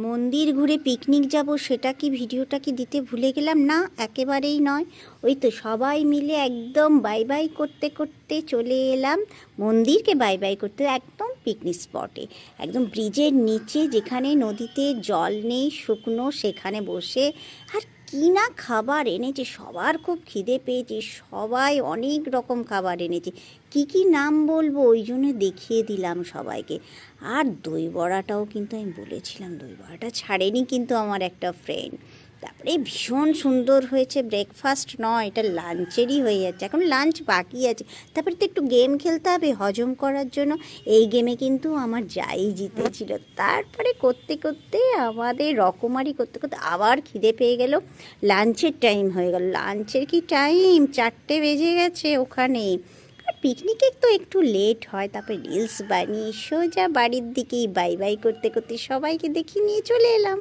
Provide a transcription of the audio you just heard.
মন্দির ঘুরে পিকনিক যাব, সেটা কি ভিডিওটা কি দিতে ভুলে গেলাম? না, একেবারেই নয়। ওই তো সবাই মিলে একদম বাই বাই করতে করতে চলে এলাম মন্দিরকে বাই বাই করতে, একদম পিকনিক স্পটে, একদম ব্রিজের নিচে, যেখানে নদীতে জল নেই, শুকনো, সেখানে বসে। আর কি না খাবার এনেছে, সবার খুব খিদে পেয়েছে, সবাই অনেক রকম খাবার এনেছে। কি কি নাম বলবো, ওই জন্য দেখিয়ে দিলাম সবাইকে। আর দই বড়াটাও কিন্তু আমি বলেছিলাম, দই বড়াটা ছাড়েনি কিন্তু আমার একটা ফ্রেন্ড। তারপরে ভীষণ সুন্দর হয়েছে, ব্রেকফাস্ট নয়, এটা লাঞ্চেরই হয়ে যাচ্ছে, এখন লাঞ্চ বাকি আছে। তারপরে তো একটু গেম খেলতে হবে হজম করার জন্য। এই গেমে কিন্তু আমার যাই জিতেছিল। তারপরে করতে করতে আমাদের রকমারি করতে করতে আবার খিদে পেয়ে গেল, লাঞ্চের টাইম হয়ে গেল। লাঞ্চের কি টাইম, 4টে বেজে গেছে ওখানে। আর পিকনিকে তো একটু লেট হয়, তারপরে রিলস বানিয়ে সোজা বাড়ির দিকেই বাই বাই করতে করতে সবাইকে দেখিয়ে নিয়ে চলে এলাম।